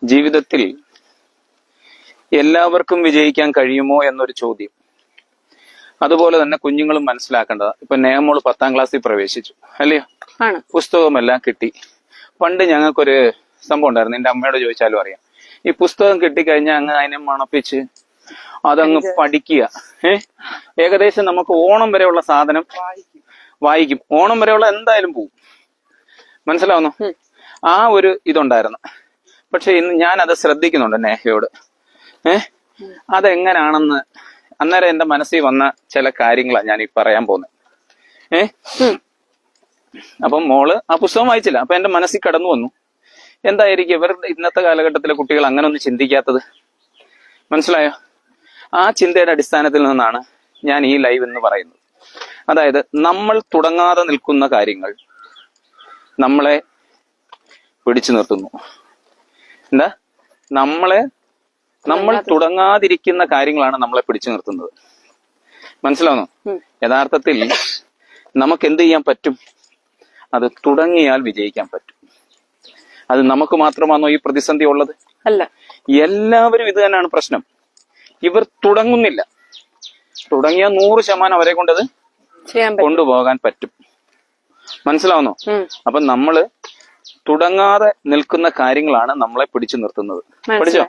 ജീവിതത്തിൽ എല്ലാവർക്കും വിജയിക്കാൻ കഴിയുമോ എന്നൊരു ചോദ്യം. അതുപോലെ തന്നെ കുഞ്ഞുങ്ങളും മനസ്സിലാക്കേണ്ടത്. ഇപ്പൊ നേമോൾ 10ാം ക്ലാസ്സിൽ പ്രവേശിച്ചു അല്ലയോ, പുസ്തകമെല്ലാം കിട്ടി. പണ്ട് ഞങ്ങൾക്കൊരു സംഭവം ഉണ്ടായിരുന്നു, എന്റെ അമ്മയോട് ചോദിച്ചാലും അറിയാം. ഈ പുസ്തകം കിട്ടിക്കഴിഞ്ഞാൽ അങ്ങ് അതിനെ മണപ്പിച്ച് അതങ്ങ് പഠിക്കുക. ഏകദേശം നമുക്ക് ഓണം വരെയുള്ള സാധനം വായിക്കും. ഓണം വരെയുള്ള എന്തായാലും പോവും. മനസ്സിലാവുന്നു? ആ ഒരു ഇതുണ്ടായിരുന്നു. പക്ഷെ ഇന്ന് ഞാൻ അത് ശ്രദ്ധിക്കുന്നുണ്ട് നേഹയോട്. അതെങ്ങനാണെന്ന് അന്നേരം എന്റെ മനസ്സിൽ വന്ന ചില കാര്യങ്ങളാണ് ഞാൻ ഈ പറയാൻ പോകുന്നത്. അപ്പം മോള് ആ പുസ്തകം വായിച്ചില്ല. അപ്പൊ എന്റെ മനസ്സിൽ കടന്നു വന്നു, എന്തായിരിക്കും ഇവരുടെ ഇന്നത്തെ കാലഘട്ടത്തിലെ കുട്ടികൾ അങ്ങനെ ഒന്നും ചിന്തിക്കാത്തത്. മനസ്സിലായോ? ആ ചിന്തയുടെ അടിസ്ഥാനത്തിൽ നിന്നാണ് ഞാൻ ഈ ലൈവ് എന്ന് പറയുന്നത്. അതായത് നമ്മൾ തുടങ്ങാതെ നിൽക്കുന്ന കാര്യങ്ങൾ നമ്മളെ പിടിച്ചു നിർത്തുന്നു. എന്താ? നമ്മൾ തുടങ്ങാതിരിക്കുന്ന കാര്യങ്ങളാണ് നമ്മളെ പിടിച്ചു നിർത്തുന്നത്. മനസ്സിലാവുന്നു? യഥാർത്ഥത്തിൽ നമുക്ക് എന്ത് ചെയ്യാൻ പറ്റും? അത് തുടങ്ങിയാൽ വിജയിക്കാൻ പറ്റും. അത് നമുക്ക് മാത്രമാണോ ഈ പ്രതിസന്ധി ഉള്ളത്? അല്ല, എല്ലാവരും ഇത് തന്നെയാണ് പ്രശ്നം. ഇവർ തുടങ്ങുന്നില്ല. തുടങ്ങിയാൽ 100% അവരെ കൊണ്ടത് കൊണ്ടുപോകാൻ പറ്റും. മനസ്സിലാവുന്നോ? അപ്പൊ നമ്മള് തുടങ്ങാതെ നിൽക്കുന്ന കാര്യങ്ങളാണ് നമ്മളെ പിടിച്ചു നിർത്തുന്നത്. പഠിച്ചോ?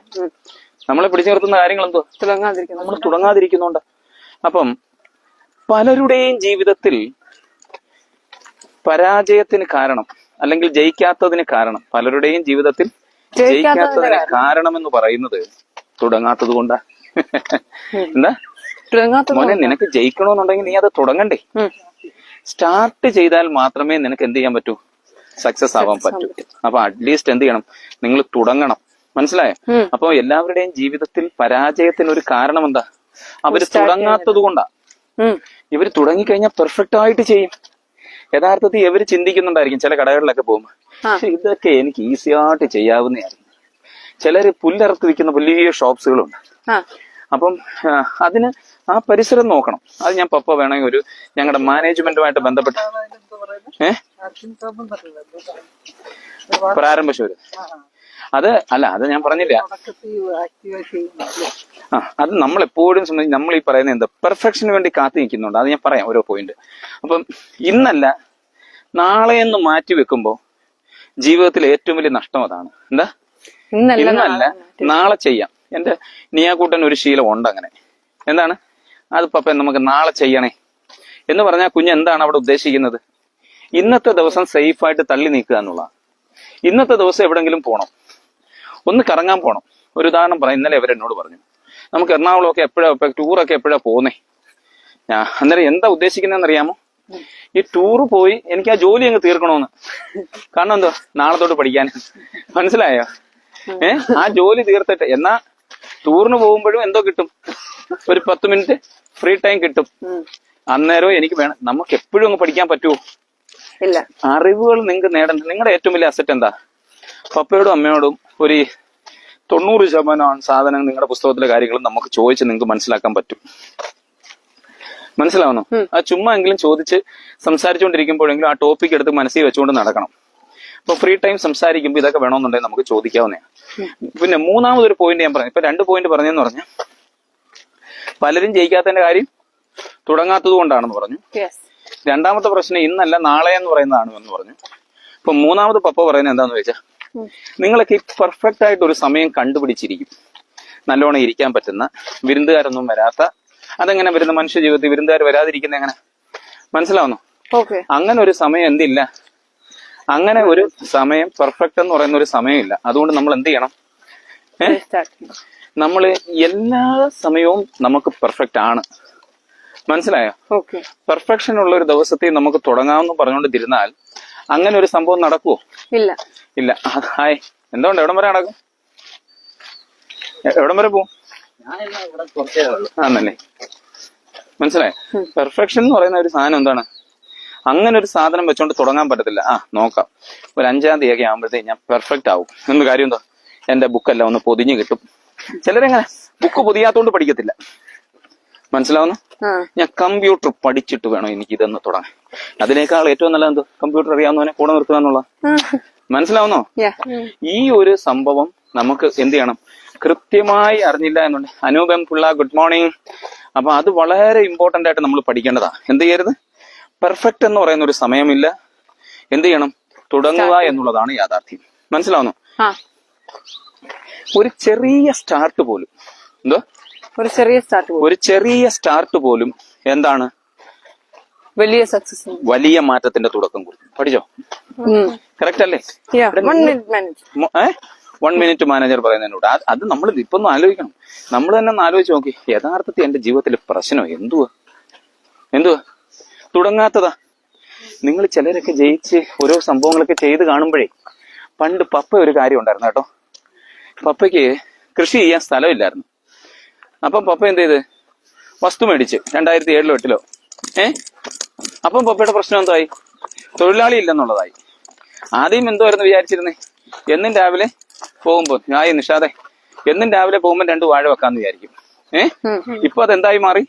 നമ്മളെ പിടിച്ചു നിർത്തുന്ന കാര്യങ്ങൾ എന്തോ? നമ്മൾ തുടങ്ങാതിരിക്കുന്നുണ്ട്. അപ്പം പലരുടെയും ജീവിതത്തിൽ പരാജയത്തിന് കാരണം അല്ലെങ്കിൽ ജയിക്കാത്തതിന് കാരണം, പലരുടെയും ജീവിതത്തിൽ ജയിക്കാത്തതിന് കാരണം എന്ന് പറയുന്നത് തുടങ്ങാത്തത് കൊണ്ടാ. എന്താ മോനെ, നിനക്ക് ജയിക്കണമെന്നുണ്ടെങ്കിൽ നീ അത് തുടങ്ങണ്ടേ? സ്റ്റാർട്ട് ചെയ്താൽ മാത്രമേ നിനക്ക് എന്ത് ചെയ്യാൻ പറ്റൂ? സക്സസ് ആവാൻ പറ്റൂ. അപ്പൊ അറ്റ്ലീസ്റ്റ് എന്ത് ചെയ്യണം? നിങ്ങൾ തുടങ്ങണം. മനസ്സിലായോ? അപ്പൊ എല്ലാവരുടെയും ജീവിതത്തിൽ പരാജയത്തിന് ഒരു കാരണം എന്താ? അവര് തുടങ്ങാത്തത് കൊണ്ടാ. ഇവര് തുടങ്ങിക്കഴിഞ്ഞാൽ പെർഫെക്റ്റ് ആയിട്ട് ചെയ്യും. യഥാർത്ഥത്തിൽ ഇവര് ചിന്തിക്കുന്നുണ്ടായിരിക്കും ചില കടകളിലൊക്കെ പോകുമ്പോ, ഇതൊക്കെ എനിക്ക് ഈസി ആയിട്ട് ചെയ്യാവുന്നതായിരുന്നു. ചിലര് പുല്ലറുത്ത് വിൽക്കുന്ന വലിയ ഷോപ്സുകളുണ്ട്. അപ്പം അതിന് ആ പരിസരം നോക്കണം. അത് ഞാൻ പപ്പ വേണമെങ്കിൽ ഒരു ഞങ്ങളുടെ മാനേജ്മെന്റുമായിട്ട് ബന്ധപ്പെട്ട് പ്രാരംഭശൂര് അത് അല്ല, അത് ഞാൻ പറഞ്ഞില്ല. അത് നമ്മൾ എപ്പോഴും സംബന്ധിച്ച് നമ്മൾ ഈ പറയുന്നത് എന്താ, പെർഫെക്ഷന് വേണ്ടി കാത്തു നിൽക്കുന്നുണ്ട്. അത് ഞാൻ പറയാം ഓരോ പോയിന്റ്. അപ്പം ഇന്നല്ല നാളെ എന്ന് മാറ്റി വെക്കുമ്പോ ജീവിതത്തിൽ ഏറ്റവും വലിയ നഷ്ടം അതാണ്. എന്താ? ഇന്നല്ല നാളെ ചെയ്യാം. എന്റെ നിയാക്കൂട്ടൻ ഒരു ശീലം ഉണ്ട് അങ്ങനെ. എന്താണ് അത്? പപ്പ നമുക്ക് നാളെ ചെയ്യണേ എന്ന് പറഞ്ഞാൽ കുഞ്ഞ് എന്താണ് അവിടെ ഉദ്ദേശിക്കുന്നത്? ഇന്നത്തെ ദിവസം സേഫായിട്ട് തള്ളി നീക്കുക എന്നുള്ളതാണ്. ഇന്നത്തെ ദിവസം എവിടെങ്കിലും പോകണം, ഒന്ന് കറങ്ങാൻ പോകണം. ഒരു ഉദാഹരണം പറയാം. ഇന്നലെ അവരെന്നോട് പറഞ്ഞു, നമുക്ക് എറണാകുളമൊക്കെ ടൂറൊക്കെ എപ്പോഴാ പോകുന്നേ? അന്നേരം എന്താ ഉദ്ദേശിക്കുന്നതെന്ന് അറിയാമോ? ഈ ടൂറ് പോയി എനിക്ക് ആ ജോലി അങ്ങ് തീർക്കണോന്ന്. കാരണം എന്തോ? നാളെ തൊട്ട് പഠിക്കാൻ. മനസ്സിലായോ? ആ ജോലി തീർത്തിട്ട് എന്നാ ടൂറിന് പോകുമ്പോഴും എന്തോ കിട്ടും? ഒരു 10 മിനിറ്റ് ഫ്രീ ടൈം കിട്ടും. അന്നേരവും എനിക്ക് വേണം. നമുക്ക് എപ്പോഴും അങ്ങ് പഠിക്കാൻ പറ്റുമോ? ഇല്ല. അറിവുകൾ നിങ്ങൾക്ക് നേടേണ്ട. നിങ്ങളുടെ ഏറ്റവും വലിയ അസറ്റ് എന്താ? പപ്പയോടും അമ്മയോടും ഒരു 90% സാധനം നിങ്ങളുടെ പുസ്തകത്തിലെ കാര്യങ്ങളും നമുക്ക് ചോദിച്ച് നിങ്ങൾക്ക് മനസ്സിലാക്കാൻ പറ്റും. മനസ്സിലാവുന്നു? ആ ചുമ്മാ എങ്കിലും ചോദിച്ച് സംസാരിച്ചുകൊണ്ടിരിക്കുമ്പോഴെങ്കിലും ആ ടോപ്പിക് എടുത്ത് മനസ്സിൽ വെച്ചുകൊണ്ട് നടക്കണം. അപ്പൊ ഫ്രീ ടൈം സംസാരിക്കുമ്പോൾ ഇതൊക്കെ വേണമെന്നുണ്ടെങ്കിൽ നമുക്ക് ചോദിക്കാവുന്നതാണ്. പിന്നെ മൂന്നാമതൊരു പോയിന്റ് ഞാൻ പറഞ്ഞു. ഇപ്പൊ 2 പോയിന്റ് പറഞ്ഞെന്ന് പറഞ്ഞാൽ പലരും ജയിക്കാത്തതിന്റെ കാര്യം തുടങ്ങാത്തത് കൊണ്ടാണെന്ന് പറഞ്ഞു. രണ്ടാമത്തെ പ്രശ്നം ഇന്നല്ല നാളെ എന്ന് പറയുന്നതാണ് എന്ന് പറഞ്ഞു. ഇപ്പൊ മൂന്നാമത് പപ്പ പറയുന്നത് എന്താന്ന് വെച്ചാൽ, നിങ്ങളൊക്കെ പെർഫെക്റ്റ് ആയിട്ട് ഒരു സമയം കണ്ടുപിടിച്ചിരിക്കും, നല്ലോണം ഇരിക്കാൻ പറ്റുന്ന, വിരുന്നുകാരൊന്നും വരാത്ത. അതെങ്ങനെ വരുന്ന മനുഷ്യ ജീവിതത്തിൽ വിരുന്നുകാർ വരാതിരിക്കുന്ന എങ്ങനെ? മനസ്സിലാവുന്നു? അങ്ങനെ ഒരു സമയം എന്തില്ല, അങ്ങനെ ഒരു സമയം പെർഫെക്റ്റ് എന്ന് പറയുന്ന ഒരു സമയമില്ല. അതുകൊണ്ട് നമ്മൾ എന്ത് ചെയ്യണം? നമ്മള് എല്ലാ സമയവും നമുക്ക് പെർഫെക്റ്റ് ആണ്. മനസ്സിലായോ? പെർഫെക്ഷൻ ഉള്ള ഒരു ദിവസത്തിൽ നമുക്ക് തുടങ്ങാമെന്ന് പറഞ്ഞുകൊണ്ടിരുന്നാൽ അങ്ങനെ ഒരു സംഭവം നടക്കുവോ? ഇല്ല. ഹായ്, എന്തുകൊണ്ട്? എവിടം വരെ നടക്കും? എവിടം വരെ പോവും? ആണല്ലേ? മനസ്സിലായോ? പെർഫെക്ഷൻ എന്ന് പറയുന്ന ഒരു സാധനം എന്താണ്? അങ്ങനെ ഒരു സാധനം വെച്ചോണ്ട് തുടങ്ങാൻ പറ്റത്തില്ല. നോക്കാം, ഒരു 5-ാം തീയതി ആകുമ്പോഴത്തേക്ക് ഞാൻ പെർഫെക്റ്റ് ആവും എന്ന്. കാര്യം എന്താ? എന്റെ ബുക്കെല്ലാം ഒന്ന് പൊതിഞ്ഞു കിട്ടും. ചിലരെങ്ങനെ ബുക്ക് പൊതിയാത്തോണ്ട് പഠിക്കത്തില്ല. മനസ്സിലാവുന്നു? ഞാൻ കമ്പ്യൂട്ടർ പഠിച്ചിട്ട് വേണം എനിക്ക് ഇതെന്ന് തുടങ്ങാൻ. അതിനേക്കാൾ ഏറ്റവും നല്ലത് കമ്പ്യൂട്ടർ അറിയാവുന്നവനെ കൂടെ നിർത്തുക എന്നുള്ള. മനസ്സിലാവുന്നോ? ഈ ഒരു സംഭവം നമുക്ക് എന്ത് ചെയ്യണം? കൃത്യമായി അറിഞ്ഞില്ല എന്നുണ്ട്. അനൂപം പിള്ള, ഗുഡ് മോർണിംഗ്. അപ്പൊ അത് വളരെ ഇമ്പോർട്ടന്റ് ആയിട്ട് നമ്മൾ പഠിക്കേണ്ടതാ. എന്ത് ചെയ്യരുത്? പെർഫെക്റ്റ് എന്ന് പറയുന്ന ഒരു സമയമില്ല. എന്ത് ചെയ്യണം? തുടങ്ങുക എന്നുള്ളതാണ് യാഥാർത്ഥ്യം. മനസ്സിലാവുന്നു? ഒരു ചെറിയ സ്റ്റാർട്ട് പോലും എന്തോ ഒരു ചെറിയ സ്റ്റാർട്ട് പോലും എന്താണ്? വലിയ സക്സസ്, വലിയ മാറ്റത്തിന്റെ തുടക്കം കുറിക്കും. പഠിച്ചോ? കറക്റ്റ് അല്ലേ? 1 മിനിറ്റ് മാനേജർ പറയുന്നതിനോട് അത് നമ്മൾ ഇപ്പൊ ഒന്ന് ആലോചിക്കണം. നമ്മൾ തന്നെ ഒന്ന് ആലോചിച്ച് നോക്കി. യഥാർത്ഥത്തിൽ എന്റെ ജീവിതത്തിലെ പ്രശ്നം എന്തുവാ തുടങ്ങാത്തതാ. നിങ്ങൾ ചിലരൊക്കെ ജയിച്ച് ഓരോ സംഭവങ്ങളൊക്കെ ചെയ്ത് കാണുമ്പോഴേ, പണ്ട് പപ്പ ഒരു കാര്യം ഉണ്ടായിരുന്നു കേട്ടോ. പപ്പയ്ക്ക് കൃഷി ചെയ്യാൻ സ്ഥലമില്ലായിരുന്നു. അപ്പം പപ്പ എന്ത് ചെയ്ത്? വസ്തു മേടിച്ച് 2007-ലോ 2008-ലോ. അപ്പം പപ്പയുടെ പ്രശ്നം എന്തായി? തൊഴിലാളി ഇല്ലെന്നുള്ളതായി. ആദ്യം എന്തുവായിരുന്നു വിചാരിച്ചിരുന്നേ? എന്നും രാവിലെ പോകുമ്പോ നിഷാദെ എന്നും രാവിലെ പോകുമ്പോൾ 2 വാഴ വെക്കാന്ന് വിചാരിക്കും. ഇപ്പൊ അതെന്തായി മാറി?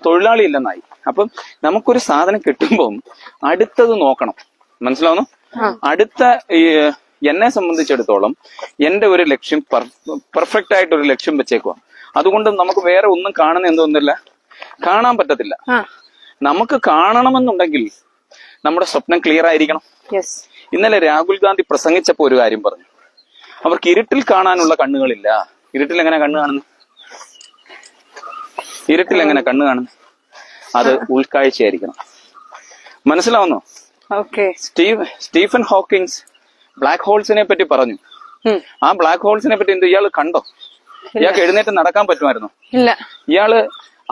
തൊഴിലാളി ഇല്ലെന്നായി. അപ്പം നമുക്കൊരു സാധനം കിട്ടുമ്പം അടുത്തത് നോക്കണം. മനസ്സിലാവുന്നു? അടുത്ത എന്നെ സംബന്ധിച്ചിടത്തോളം എന്റെ ഒരു ലക്ഷ്യം പെർഫെക്റ്റ് ആയിട്ട് ഒരു ലക്ഷ്യം വെച്ചേക്കുക. അതുകൊണ്ട് നമുക്ക് വേറെ ഒന്നും കാണാൻ പറ്റത്തില്ല. നമുക്ക് കാണണമെന്നുണ്ടെങ്കിൽ നമ്മുടെ സ്വപ്നം ക്ലിയർ ആയിരിക്കണം. ഇന്നലെ രാഹുൽ ഗാന്ധി പ്രസംഗിച്ചപ്പോ ഒരു കാര്യം പറഞ്ഞു. അവർക്ക് ഇരുട്ടിൽ കാണാനുള്ള കണ്ണുകളില്ല. ഇരുട്ടിൽ എങ്ങനെ കണ്ണ് കാണുന്നു? അത് ഉൾക്കാഴ്ചയായിരിക്കണം. മനസ്സിലാവുന്നോ? സ്റ്റീഫൻ ഹോക്കിങ്സ് ബ്ലാക്ക് ഹോൾസിനെ പറ്റി പറഞ്ഞു. ആ ബ്ലാക്ക് ഹോൾസിനെ പറ്റി ഇയാൾ കണ്ടോ? ഇയാൾക്ക് എഴുന്നേറ്റ് നടക്കാൻ പറ്റുമായിരുന്നോ? ഇല്ല. ഇയാള്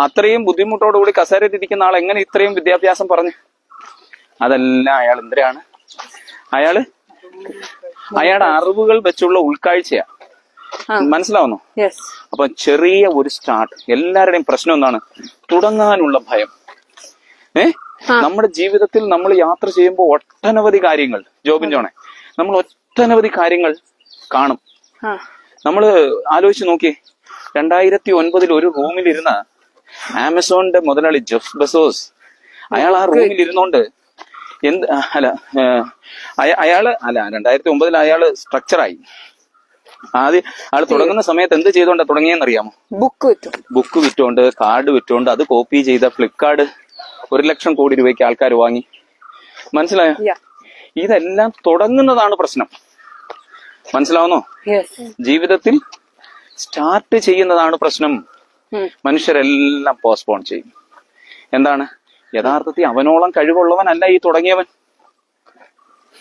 അത്രയും ബുദ്ധിമുട്ടോടുകൂടി കസേരയിലിരിക്കുന്ന ആൾ എങ്ങനെ ഇത്രയും വിദ്യാഭ്യാസം പറഞ്ഞു? അതെല്ലാം അയാൾ എന്തിനാണ്? അയാളുടെ അറിവുകൾ വെച്ചുള്ള ഉൾക്കാഴ്ചയാ. മനസ്സിലാവുന്നു? അപ്പൊ ചെറിയ ഒരു സ്റ്റാർട്ട്. എല്ലാവരുടെയും പ്രശ്നം എന്താണ്? തുടങ്ങാനുള്ള ഭയം. നമ്മുടെ ജീവിതത്തിൽ നമ്മൾ യാത്ര ചെയ്യുമ്പോൾ ഒട്ടനവധി കാര്യങ്ങൾ, ജോബിൻ ജോണെ, നമ്മൾ ഒട്ടനവധി കാര്യങ്ങൾ കാണും. നമ്മൾ ആലോചിച്ച് നോക്കിയേ. 2009 ഒരു റൂമിലിരുന്ന ആമസോണിന്റെ മുതലാളി ജെഫ് ബെസോസ്, അയാൾ ആ റൂമിൽ ഇരുന്നോണ്ട് 2009 അയാള് സ്ട്രക്ചറായി. ആദ്യം അയാൾ തുടങ്ങുന്ന സമയത്ത് എന്ത് ചെയ്തോണ്ടാ തുടങ്ങിയെന്നറിയാമോ? ബുക്ക് വിറ്റോണ്ട്, കാർഡ് വിറ്റോണ്ട്, അത് കോപ്പി ചെയ്ത ഫ്ലിപ്കാർട്ട് 1 ലക്ഷം കോടി രൂപയ്ക്ക് ആൾക്കാർ വാങ്ങി. മനസ്സിലായോ? ഇതെല്ലാം തുടങ്ങുന്നതാണ് പ്രശ്നം. മനസ്സിലാവുന്നോ? ജീവിതത്തിൽ സ്റ്റാർട്ട് ചെയ്യുന്നതാണ് പ്രശ്നം. മനുഷ്യരെല്ലാം പോസ്റ്റ്പോൺ ചെയ്യും. എന്താണ്? യഥാർത്ഥത്തിൽ അവനോളം കഴിവുള്ളവനല്ല ഈ തുടങ്ങിയവൻ.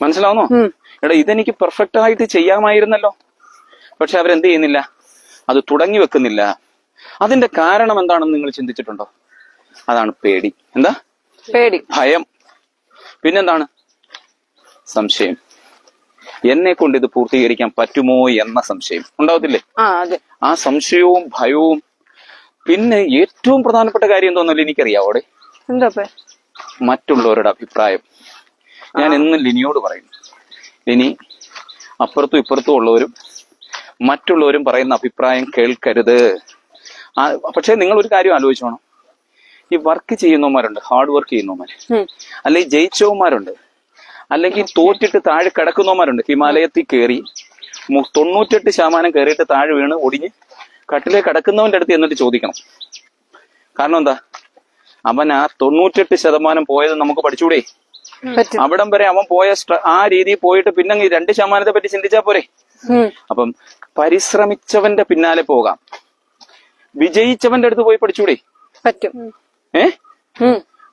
മനസ്സിലാവുന്നോ? എടാ, ഇതെനിക്ക് പെർഫെക്റ്റ് ആയിട്ട് ചെയ്യാമായിരുന്നല്ലോ. പക്ഷെ അവരെന്ത് ചെയ്യുന്നില്ല? അത് തുടങ്ങി വെക്കുന്നില്ല. അതിന്റെ കാരണം എന്താണെന്ന് നിങ്ങൾ ചിന്തിച്ചിട്ടുണ്ടോ? അതാണ് പേടി. എന്താ? ഭയം. പിന്നെന്താണ്? സംശയം. എന്നെ കൊണ്ട് ഇത് പൂർത്തീകരിക്കാൻ പറ്റുമോ എന്ന സംശയം ഉണ്ടാവത്തില്ലേ? ആ സംശയവും ഭയവും. പിന്നെ ഏറ്റവും പ്രധാനപ്പെട്ട കാര്യം എന്തോന്നല്ലോ എനിക്കറിയാവോടെ? മറ്റുള്ളവരുടെ അഭിപ്രായം. ഞാൻ എന്നും ലിനിയോട് പറയും, ലിനി, അപ്പുറത്തും ഇപ്പുറത്തും ഉള്ളവരും മറ്റുള്ളവരും പറയുന്ന അഭിപ്രായം കേൾക്കരുത്. പക്ഷെ നിങ്ങൾ ഒരു കാര്യം ആലോചിച്ചോണം. ഈ വർക്ക് ചെയ്യുന്നവന്മാരുണ്ട്, ഹാർഡ് വർക്ക് ചെയ്യുന്നവന്മാര്, അല്ലെങ്കിൽ ജയിച്ചവന്മാരുണ്ട്, അല്ലെങ്കിൽ തോറ്റിട്ട് താഴെ കിടക്കുന്നവന്മാരുണ്ട്. ഹിമാലയത്തിൽ കയറി 98% കയറിയിട്ട് താഴെ വീണ് ഒടിഞ്ഞ് കട്ടിലെ കിടക്കുന്നവന്റെ അടുത്ത് എന്നിട്ട് ചോദിക്കണം. കാരണം എന്താ? അവൻ ആ 98% പോയത് നമുക്ക് പഠിച്ചുകൂടെ? അവിടം വരെ അവൻ പോയ ആ രീതിയിൽ പോയിട്ട് പിന്നെ 2% പറ്റി ചിന്തിച്ചാ പോരെ? അപ്പം പരിശ്രമിച്ചവന്റെ പിന്നാലെ പോകാം. വിജയിച്ചവന്റെ അടുത്ത് പോയി പഠിച്ചൂടെ? പറ്റും.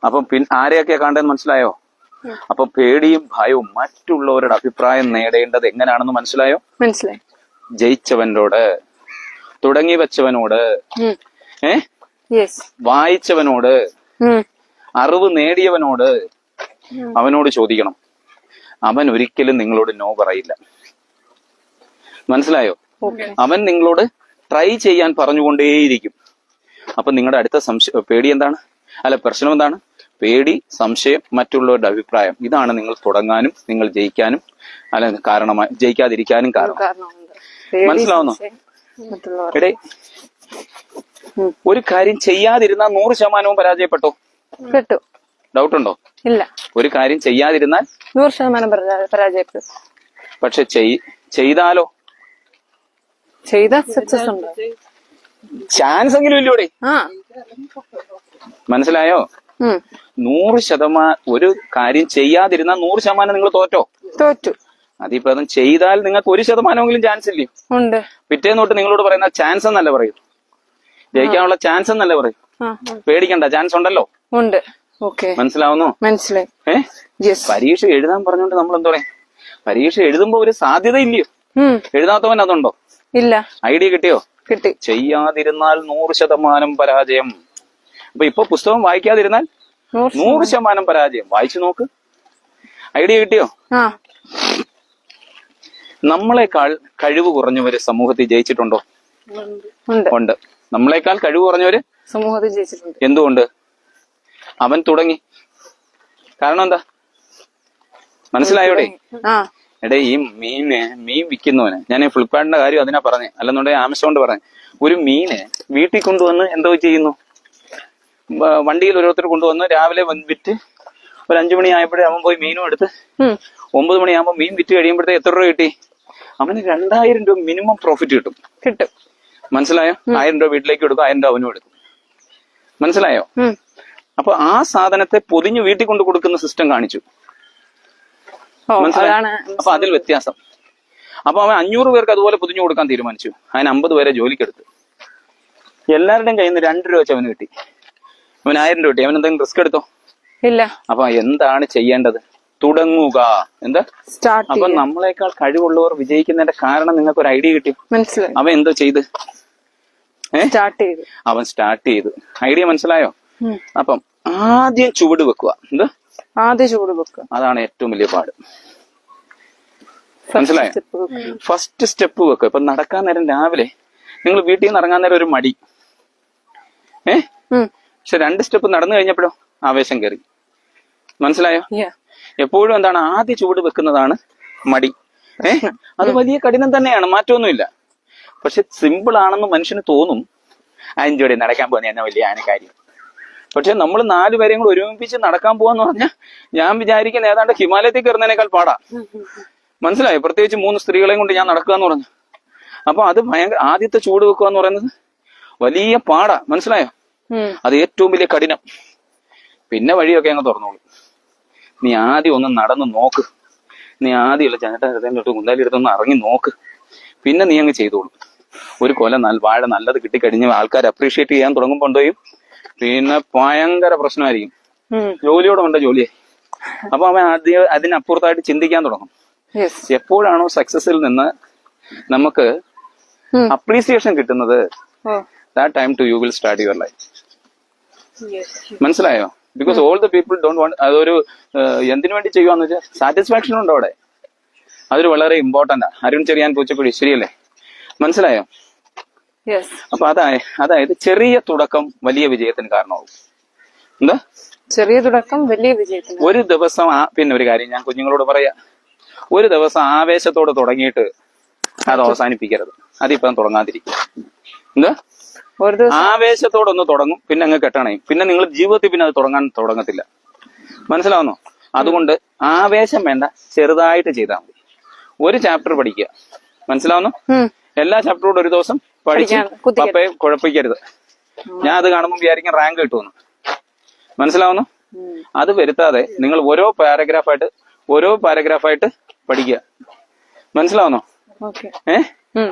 അപ്പം ആരെയൊക്കെയാ കാണേണ്ടതെന്ന് മനസ്സിലായോ? അപ്പൊ പേടിയും ഭയവും, മറ്റുള്ളവരുടെ അഭിപ്രായം നേടേണ്ടത് എങ്ങനെയാണെന്ന് മനസ്സിലായോ? മനസ്സിലായി. ജയിച്ചവനോട്, തുടങ്ങി വെച്ചവനോട്, വായിച്ചവനോട്, അറിവ് നേടിയവനോട്, അവനോട് ചോദിക്കണം. അവൻ ഒരിക്കലും നിങ്ങളോട് നോ പറയില്ല. മനസ്സിലായോ? അവൻ നിങ്ങളോട് ട്രൈ ചെയ്യാൻ പറഞ്ഞുകൊണ്ടേയിരിക്കും. അപ്പൊ നിങ്ങളുടെ അടുത്ത പേടി എന്താണ്? പ്രശ്നം എന്താണ്? പേടി, സംശയം, മറ്റുള്ളവരുടെ അഭിപ്രായം. ഇതാണ് നിങ്ങൾ തുടങ്ങാനും നിങ്ങൾ ജയിക്കാനും കാരണമായി ജയിക്കാതിരിക്കാനും കാരണം. മനസ്സിലാവുന്നോ? എടേ, ഒരു കാര്യം ചെയ്യാതിരുന്നാൽ 100% പരാജയപ്പെട്ടോ? ഡൗട്ട് ഉണ്ടോ? ഇല്ല. ഒരു കാര്യം ചെയ്യാതിരുന്നാൽ 100% പരാജയപ്പെടും. പക്ഷെ ചെയ്താലോ? ചെയ്ത സക്സസ് ഉണ്ട്. ചാൻസ് എങ്കിലും ഇല്ലൂടെ? ആ. മനസ്സിലായോ? 100% ഒരു കാര്യം ചെയ്യാതിരുന്നാൽ 100% നിങ്ങൾ തോറ്റോ? തോറ്റു. അതിപ്പോ അതും ചെയ്താൽ നിങ്ങൾക്ക് 1% ചാൻസ് ഇല്ലേ? ഉണ്ട്. പിറ്റേന്ന് തൊട്ട് നിങ്ങളോട് പറയുന്ന ചാൻസ് എന്നല്ല പറയും, ജയിക്കാനുള്ള ചാൻസ് എന്നല്ല പറയും. പേടിക്കണ്ട, ചാൻസ് ഉണ്ടല്ലോ. ഉണ്ട്. ഓക്കെ, മനസ്സിലാവുന്നു? മനസ്സിലായി. പരീക്ഷ എഴുതാൻ പറഞ്ഞോണ്ട് നമ്മൾ എന്താ പറയാ, പരീക്ഷ എഴുതുമ്പോ ഒരു സാധ്യത ഇല്ലയോ? എഴുതാത്തവൻ അതുണ്ടോ? ഇല്ല. ഐഡിയ കിട്ടിയോ? കിട്ടി. ചെയ്യാതിരുന്നാൽ 100% പരാജയം. അപ്പൊ ഇപ്പൊ പുസ്തകം വായിക്കാതിരുന്നാൽ 100% പരാജയം. വായിച്ചു നോക്ക്. ഐഡിയ കിട്ടിയോ? നമ്മളെക്കാൾ കഴിവ് കുറഞ്ഞവര് സമൂഹത്തിൽ ജയിച്ചിട്ടുണ്ടോ? ഉണ്ട്. നമ്മളെക്കാൾ കഴിവ് കുറഞ്ഞവര് സമൂഹത്തിൽ ജയിച്ചിട്ടുണ്ട്. എന്തുകൊണ്ട്? അവൻ തുടങ്ങി. കാരണം എന്താ? മനസ്സിലായോടെ? എടേ, ഈ മീൻ വിൽക്കുന്നവന്, ഞാൻ ഫ്ലിപ്കാർട്ടിന്റെ കാര്യം അതിനാ പറഞ്ഞേ, അല്ലെന്നുണ്ടെങ്കിൽ ആമസോണിന്റെ പറഞ്ഞേ. ഒരു മീന് വീട്ടിൽ കൊണ്ടുവന്ന് എന്തോ ചെയ്യുന്നു, വണ്ടിയിൽ ഓരോരുത്തർ കൊണ്ടുവന്ന് രാവിലെ വിറ്റ് ഒരു 5 മണി ആയപ്പോഴേ അവൻ പോയി മീനും എടുത്ത് 9 മണിയാകുമ്പോൾ മീൻ വിറ്റ് കഴിയുമ്പോഴത്തെ എത്ര രൂപ കിട്ടി? അവന് 2000 രൂപ മിനിമം പ്രോഫിറ്റ് കിട്ടും. മനസ്സിലായോ? 1000 രൂപ വീട്ടിലേക്ക് എടുക്കും, 1000 രൂപ അവനും എടുക്കും. മനസ്സിലായോ? അപ്പൊ ആ സാധനത്തെ പൊതിഞ്ഞ് വീട്ടിൽ കൊണ്ട് കൊടുക്കുന്ന സിസ്റ്റം കാണിച്ചു. മനസ്സിലായോ? അപ്പൊ അതിൽ വ്യത്യാസം. അപ്പൊ അവൻ 500 പേർക്ക് അതുപോലെ പൊതിഞ്ഞു കൊടുക്കാൻ തീരുമാനിച്ചു. അതിന് 50 പേരെ ജോലിക്കെടുത്ത്. എല്ലാവരുടെയും കയ്യിൽ നിന്ന് 2 രൂപ വെച്ച് അവന് കിട്ടി. അവൻ 1000 രൂപ കിട്ടി. അവൻ എന്തെങ്കിലും റിസ്ക് എടുത്തോ? ഇല്ല. അപ്പൊ എന്താണ് ചെയ്യേണ്ടത്? തുടങ്ങുക. എന്താ? അപ്പൊ നമ്മളെക്കാൾ കഴിവുള്ളവർ വിജയിക്കുന്നതിന്റെ കാരണം നിങ്ങൾക്ക് ഒരു ഐഡിയ കിട്ടി. മനസ്സിലായി? അവൻ എന്തോ ചെയ്ത്? അവൻ സ്റ്റാർട്ട് ചെയ്തു. ഐഡിയ മനസ്സിലായോ? അപ്പം ആദ്യം ചുവട് വെക്കുക. എന്താ? ആദ്യം ചുവട് വെക്കുക. അതാണ് ഏറ്റവും വലിയ പാട്. മനസ്സിലായോ? ഫസ്റ്റ് സ്റ്റെപ്പ് വെക്കുക. ഇപ്പൊ നടക്കാൻ നേരം രാവിലെ നിങ്ങൾ വീട്ടിൽ നിന്ന് ഇറങ്ങാൻ നേരം ഒരു മടി. പക്ഷെ 2 സ്റ്റെപ്പ് നടന്നു കഴിഞ്ഞപ്പോഴോ ആവേശം കയറി. മനസ്സിലായോ? എപ്പോഴും എന്താണ്, ആദ്യ ചുവട് വെക്കുന്നതാണ് മടി. അത് വലിയ കഠിനം തന്നെയാണ്, മാറ്റമൊന്നുമില്ല. പക്ഷെ സിമ്പിൾ ആണെന്ന് മനുഷ്യന് തോന്നും. അതിൻ്റെ നടക്കാൻ പോകുന്ന എന്നാ വലിയ ആനക്കാര്യം. പക്ഷെ നമ്മൾ 4 പേരെയും കൂടെ ഒരുമിപ്പിച്ച് നടക്കാൻ പോവാന്ന് പറഞ്ഞാൽ ഞാൻ വിചാരിക്കുന്ന ഏതാണ്ട് ഹിമാലയത്തിൽ കയറുന്നതിനേക്കാൾ പാടാ. മനസ്സിലായോ? പ്രത്യേകിച്ച് 3 സ്ത്രീകളെയും കൊണ്ട് ഞാൻ നടക്കുക എന്ന് പറഞ്ഞു. അപ്പൊ അത് ഭയങ്കര, ആദ്യത്തെ ചൂട് വെക്കുക എന്ന് പറയുന്നത് വലിയ പാടാ. മനസ്സിലായോ? അത് ഏറ്റവും വലിയ കഠിനം. പിന്നെ വഴിയൊക്കെ അങ്ങ് തുറന്നോളൂ. നീ ആദ്യം ഒന്ന് നടന്ന് നോക്ക്. നീ ആദ്യമുള്ള ചേട്ടൻ കുന്താലി എടുത്തൊന്ന് ഇറങ്ങി നോക്ക്. പിന്നെ നീ അങ്ങ് ചെയ്തോളൂ. ഒരു വാഴ നല്ലത് കിട്ടിക്കഴിഞ്ഞ് ആൾക്കാർ അപ്രീഷിയേറ്റ് ചെയ്യാൻ തുടങ്ങുമ്പോണ്ടോയും പിന്നെ ഭയങ്കര പ്രശ്നമായിരിക്കും. ജോലിയോടെ ഉണ്ട് ജോലിയായി. അപ്പൊ അവൻ ആദ്യം അതിനപ്പുറത്തായിട്ട് ചിന്തിക്കാൻ തുടങ്ങും. എപ്പോഴാണോ സക്സസിൽ നിന്ന് നമുക്ക് അപ്രീസിയേഷൻ കിട്ടുന്നത്, that time to you will start your life. മനസ്സിലായോ? Because all the people don't want. അതൊരു എന്തിനു വേണ്ടി ചെയ്യുവാന്ന് വെച്ചാൽ സാറ്റിസ്ഫാക്ഷൻ ഉണ്ട് അവിടെ. അതൊരു വളരെ ഇമ്പോർട്ടന്റാ. അരുൺ ചെറിയാൻ പൂച്ചക്കുടി, ശരിയല്ലേ? മനസ്സിലായോ? അപ്പൊ അതായത് ചെറിയ തുടക്കം വലിയ വിജയത്തിന് കാരണമാവും. എന്താ? ചെറിയ തുടക്കം വലിയ വിജയത്തിന്. ഒരു ദിവസം പിന്നെ ഒരു കാര്യം ഞാൻ കുഞ്ഞുങ്ങളോട് പറയാ, ഒരു ദിവസം ആവേശത്തോടെ തുടങ്ങിയിട്ട് അത് അവസാനിപ്പിക്കരുത്. അതിപ്പം തുടങ്ങാതിരിക്കും. എന്താ? ആവേശത്തോടൊന്ന് തുടങ്ങും, പിന്നെ അങ്ങ് കെട്ടണയും. പിന്നെ നിങ്ങൾ ജീവിതത്തിൽ പിന്നെ അത് തുടങ്ങത്തില്ല. മനസ്സിലാവുന്നോ? അതുകൊണ്ട് ആവേശം വേണ്ട, ചെറുതായിട്ട് ചെയ്താൽ മതി. ഒരു ചാപ്റ്റർ പഠിക്കുക. മനസ്സിലാവുന്നു? എല്ലാ ചാപ്റ്ററോട് ഒരു ദിവസം പഠിച്ച് പപ്പയെ കുഴപ്പിക്കരുത്. ഞാൻ അത് കാണുമ്പോൾ വിചാരിക്കും റാങ്ക് കിട്ടുമെന്ന്. മനസ്സിലാവുന്നു? അത് വരുത്താതെ നിങ്ങൾ ഓരോ പാരഗ്രാഫായിട്ട് പഠിക്കുക. മനസ്സിലാവുന്നോ?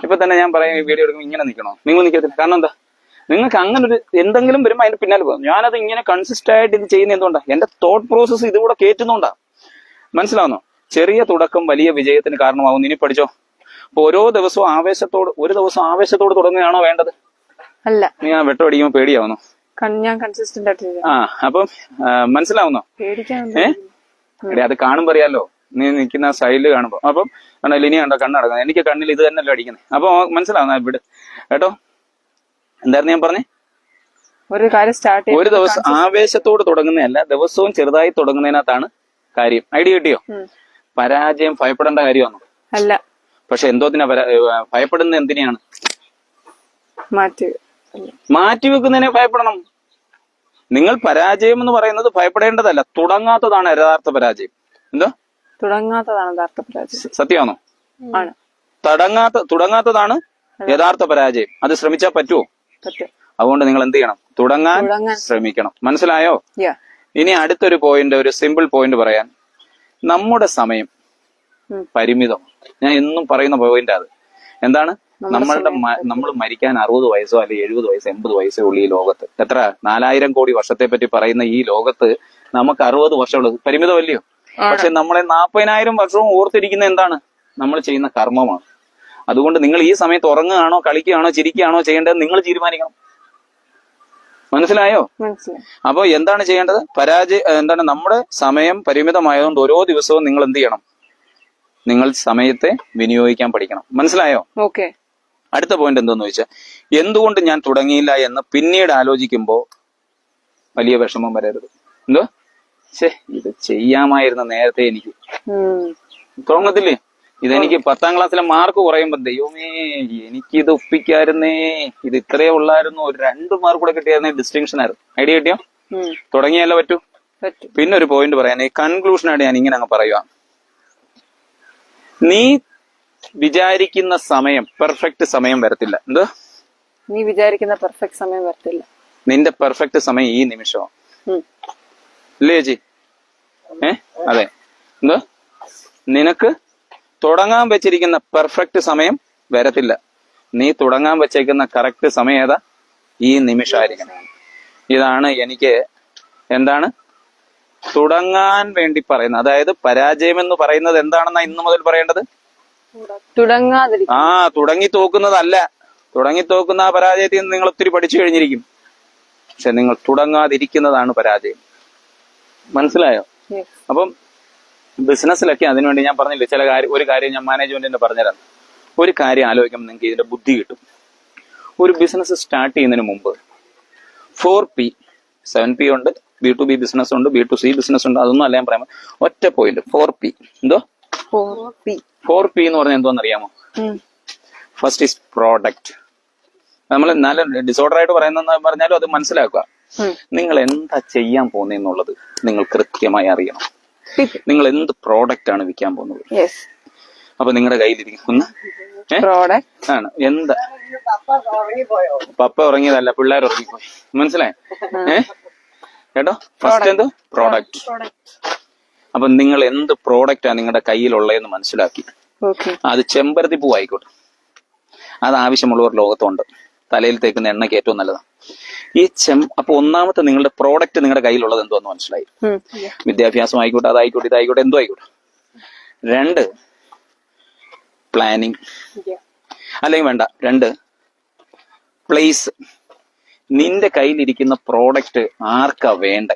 ഇപ്പൊ തന്നെ ഞാൻ പറയാം, ഈ വീഡിയോ എടുക്കുമ്പോൾ ഇങ്ങനെ നിൽക്കണോ? നിങ്ങൾ നിൽക്കത്തില്ല. കാരണം എന്താ? നിങ്ങൾക്ക് അങ്ങനെ ഒരു എന്തെങ്കിലും വരുമ്പോൾ അതിന്റെ പിന്നാലെ പോകും. ഞാനത് ഇങ്ങനെ കൺസിസ്റ്റ് ആയിട്ട് ഇത് ചെയ്യുന്ന എന്തുകൊണ്ടാ? എന്റെ തോട്ട് പ്രോസസ്സ് ഇതുകൂടെ കയറ്റുന്നോണ്ടാ. മനസ്സിലാവുന്നോ? ചെറിയ തുടക്കം വലിയ വിജയത്തിന് കാരണമാകും. ഇനി പഠിച്ചോ. അപ്പൊ ഒരു ദിവസം ആവേശത്തോട് തുടങ്ങുകയാണോ വേണ്ടത്? അല്ല. നീ ആ വെട്ടമടിക്കുമ്പോ പേടിയാവുന്നു. ഞാൻ കൺസിസ്റ്റന്റ് ആയിട്ട്. അപ്പം മനസ്സിലാവുന്നോ? അത് കാണുമ്പോ അറിയാലോ, നീ നിൽക്കുന്ന സൈഡില് കാണുമ്പോ. അപ്പം ഇനി കണ്ടോ കണ്ണടക്കുന്നത്? എനിക്ക് കണ്ണിൽ ഇത് തന്നെയല്ലോ അടിക്കുന്നത്. അപ്പൊ മനസ്സിലാവുന്ന വിട് കേട്ടോ. എന്തായിരുന്നു ഞാൻ പറഞ്ഞേ? ഒരു ദിവസം ആവേശത്തോട് തുടങ്ങുന്നതല്ല, ദിവസവും ചെറുതായി തുടങ്ങുന്നതിനകത്താണ് കാര്യം. ഐഡിയ കിട്ടിയോ? പരാജയം ഭയപ്പെടേണ്ട കാര്യമാണോ? അല്ല. പക്ഷെ എന്തോത്തിനാ ഭയപ്പെടുന്നത്? എന്തിനെയാണ്? മാറ്റിവെക്കുന്നതിനെ ഭയപ്പെടണം. നിങ്ങൾ പരാജയം എന്ന് പറയുന്നത് ഭയപ്പെടേണ്ടതല്ല, തുടങ്ങാത്തതാണ് യഥാർത്ഥ പരാജയം. എന്താ? തുടങ്ങാത്തതാണ് യഥാർത്ഥ പരാജയം. സത്യമാണോ? തുടങ്ങാത്തതാണ് യഥാർത്ഥ പരാജയം. അത് ശ്രമിച്ചാൽ പറ്റുമോ? പറ്റും. അതുകൊണ്ട് നിങ്ങൾ എന്ത് ചെയ്യണം? തുടങ്ങാൻ ശ്രമിക്കണം. മനസ്സിലായോ? ഇനി അടുത്തൊരു പോയിന്റ്, ഒരു സിമ്പിൾ പോയിന്റ് പറയാൻ. നമ്മുടെ സമയം പരിമിതം. ഞാൻ എന്നും പറയുന്ന പോയിന്റ് അത്. എന്താണ്? നമ്മൾ മരിക്കാൻ 60 വയസ്സോ അല്ലെങ്കിൽ 70 വയസ്സ് 80 വയസ്സേ ഉള്ളൂ ഈ ലോകത്ത്. എത്ര 4000 കോടി വർഷത്തെ പറ്റി പറയുന്ന ഈ ലോകത്ത് നമുക്ക് 60 വർഷമുള്ളത് പരിമിതമല്ലയോ? പക്ഷെ നമ്മളെ 40,000 വർഷവും ഓർത്തിരിക്കുന്ന എന്താണ്? നമ്മൾ ചെയ്യുന്ന കർമ്മമാണ്. അതുകൊണ്ട് നിങ്ങൾ ഈ സമയത്ത് ഉറങ്ങുകയാണോ കളിക്കുകയാണോ ചിരിക്കുകയാണോ ചെയ്യേണ്ടത് നിങ്ങൾ തീരുമാനിക്കണം. മനസ്സിലായോ? അപ്പൊ എന്താണ് ചെയ്യേണ്ടത്? എന്താണ്? നമ്മുടെ സമയം പരിമിതമായതുകൊണ്ട് ഓരോ ദിവസവും നിങ്ങൾ എന്ത് ചെയ്യണം? നിങ്ങൾ സമയത്തെ വിനിയോഗിക്കാൻ പഠിക്കണം. മനസ്സിലായോ? ഓക്കെ. അടുത്ത പോയിന്റ് എന്തെന്ന് ചോദിച്ചാൽ, എന്തുകൊണ്ട് ഞാൻ തുടങ്ങിയില്ല എന്ന് പിന്നീട് ആലോചിക്കുമ്പോ വലിയ വിഷമം വരരുത്. എന്തോ ഇത് ചെയ്യാമായിരുന്ന നേരത്തെ എനിക്ക് തുടങ്ങത്തില്ലേ? ഇതെനിക്ക് 10ാം ക്ലാസ്സിലെ മാർക്ക് കുറയുമ്പോ ദൈവമേ എനിക്കിത് ഒപ്പിക്കായിരുന്നേ, ഇത് ഇത്രയേ ഉള്ളായിരുന്നു, ഒരു 2 മാർക്ക് കൂടെ കിട്ടിയായിരുന്നേ ഡിസ്റ്റിങ്ഷൻ ആയിരുന്നു. ഐഡിയ കിട്ടിയോ? തുടങ്ങിയല്ല പറ്റൂ. പിന്നെ ഒരു പോയിന്റ് പറയാൻ, ഈ കൺക്ലൂഷനായിട്ട് ഞാൻ ഇങ്ങനെ അങ്ങ് പറയുക. നീ വിചാരിക്കുന്ന സമയം പെർഫെക്റ്റ് സമയം വരത്തില്ല. എന്തോ? നീ വിചാരിക്കുന്ന പെർഫെക്റ്റ് സമയം വരത്തില്ല. നിന്റെ പെർഫെക്റ്റ് സമയം ഈ നിമിഷമാണ്. ഇല്ലേ ചേച്ചി? അതെ. എന്തോ? നിനക്ക് തുടങ്ങാൻ വെച്ചിരിക്കുന്ന പെർഫെക്റ്റ് സമയം വരത്തില്ല. നീ തുടങ്ങാൻ വെച്ചേക്കുന്ന കറക്റ്റ് സമയം ഏതാ? ഈ നിമിഷമായിരിക്കണം. ഇതാണ് എനിക്ക് എന്താണ് തുടങ്ങാൻ വേണ്ടി പറയുന്നത്. അതായത് പരാജയം എന്ന് പറയുന്നത് എന്താണെന്നാ ഇന്ന് മുതൽ പറയേണ്ടത്? തുടങ്ങി തോക്കുന്നതല്ല. തുടങ്ങി തോക്കുന്ന ആ പരാജയത്തിൽ നിന്ന് നിങ്ങൾ ഒത്തിരി പഠിച്ചു കഴിഞ്ഞിരിക്കും. പക്ഷെ നിങ്ങൾ തുടങ്ങാതിരിക്കുന്നതാണ് പരാജയം. മനസ്സിലായോ? അപ്പം ബിസിനസ്സിലൊക്കെ അതിനുവേണ്ടി ഞാൻ പറഞ്ഞില്ലേ, ഒരു കാര്യം ഞാൻ മാനേജ്മെന്റിന് പറഞ്ഞുതരാം. ഒരു കാര്യം ആലോചിക്കുമ്പോൾ നിങ്ങൾക്ക് ഇതിന്റെ ബുദ്ധി കിട്ടും. ഒരു ബിസിനസ് സ്റ്റാർട്ട് ചെയ്യുന്നതിന് മുമ്പ് 4P, 7P ഉണ്ട്, B2B ബിസിനസ് ഉണ്ട്, B2C ബിസിനസ് ഉണ്ട്. അതൊന്നും അല്ല ഞാൻ പറയാം. ഒറ്റ പോയിന്റ് 4P. എന്തോ 4P എന്ന് പറഞ്ഞാൽ എന്തോന്ന് അറിയാമോ? First is product. നമ്മൾ നല്ല ഡിസോർഡർ ആയിട്ട് പറയുന്ന പറഞ്ഞാലും അത് മനസ്സിലാക്കുക. നിങ്ങൾ എന്താ ചെയ്യാൻ പോകുന്നതെന്നുള്ളത് നിങ്ങൾ കൃത്യമായി അറിയണം. നിങ്ങൾ എന്ത് പ്രോഡക്റ്റ് ആണ് വിൽക്കാൻ പോകുന്നത്? അപ്പൊ നിങ്ങളുടെ കയ്യിലിരിക്കുന്ന പ്രോഡക്റ്റ് ആണ് എന്താ? പപ്പ ഉറങ്ങിയതല്ല, പിള്ളേർ ഉറങ്ങിപ്പോയി. മനസ്സിലായോ? കേട്ടോ? ഫസ്റ്റ് എന്ത്? പ്രോഡക്റ്റ്. അപ്പൊ നിങ്ങൾ എന്ത് പ്രോഡക്റ്റാണ് നിങ്ങളുടെ കയ്യിലുള്ളതെന്ന് മനസ്സിലാക്കി. അത് ചെമ്പരത്തി പൂ ആയിക്കോട്ടെ, അത് ആവശ്യമുള്ളവർ ലോകത്തുണ്ട്. തലയിൽ തേക്കുന്ന എണ്ണയ്ക്ക് ഏറ്റവും നല്ലതാണ് ഈ അപ്പൊ ഒന്നാമത്തെ നിങ്ങളുടെ പ്രോഡക്റ്റ് നിങ്ങളുടെ കയ്യിലുള്ളത് എന്തോന്ന് മനസ്സിലായി. വിദ്യാഭ്യാസം ആയിക്കോട്ടെ, അതായിക്കോട്ടെ, ഇതായിക്കോട്ടെ, എന്തോ ആയിക്കോട്ടെ. 2 പ്ലാനിങ്, അല്ലെങ്കിൽ വേണ്ട 2 പ്ലേസ്. നിന്റെ കയ്യിലിരിക്കുന്ന പ്രോഡക്റ്റ് ആർക്കാ വേണ്ട?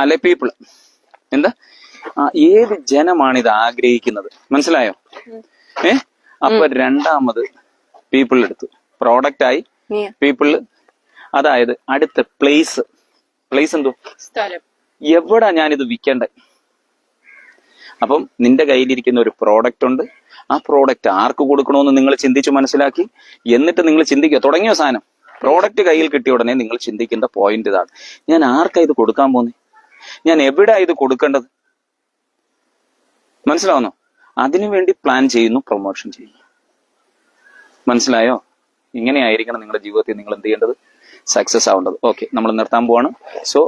അല്ലെ പീപ്പിൾ. എന്താ? ഏത് ജനമാണ് ഇത് ആഗ്രഹിക്കുന്നത്? മനസ്സിലായോ? അപ്പൊ രണ്ടാമത് പീപ്പിൾ എടുത്തു, പ്രോഡക്റ്റ് ആയി, പീപ്പിൾ. അതായത് അടുത്ത പ്ലേസ്. പ്ലേസ് എന്തോ? എവിടാ ഞാനിത് വിൽക്കേണ്ടത്? അപ്പം നിന്റെ കയ്യിലിരിക്കുന്ന ഒരു പ്രോഡക്റ്റ് ഉണ്ട്. ആ പ്രോഡക്റ്റ് ആർക്ക് കൊടുക്കണമെന്ന് നിങ്ങൾ ചിന്തിച്ചു മനസ്സിലാക്കി. എന്നിട്ട് നിങ്ങൾ ചിന്തിക്കുക. തുടങ്ങിയ സാധനം പ്രോഡക്റ്റ് കയ്യിൽ കിട്ടിയ ഉടനെ നിങ്ങൾ ചിന്തിക്കേണ്ട പോയിന്റ് ഇതാണ്: ഞാൻ ആർക്കാ ഇത് കൊടുക്കാൻ പോകുന്നത്? ഞാൻ എവിടാ ഇത് കൊടുക്കേണ്ടത്? മനസ്സിലാവുന്നോ? അതിനുവേണ്ടി പ്ലാൻ ചെയ്യുന്നു, പ്രൊമോഷൻ ചെയ്യുന്നു. മനസ്സിലായോ? ഇങ്ങനെയായിരിക്കണം നിങ്ങളുടെ ജീവിതത്തിൽ നിങ്ങൾ എന്ത് ചെയ്യേണ്ടത്? സക്സസ് ആവേണ്ടത്. ഓക്കെ, നമ്മൾ നിർത്താൻ പോവാണ്. സോ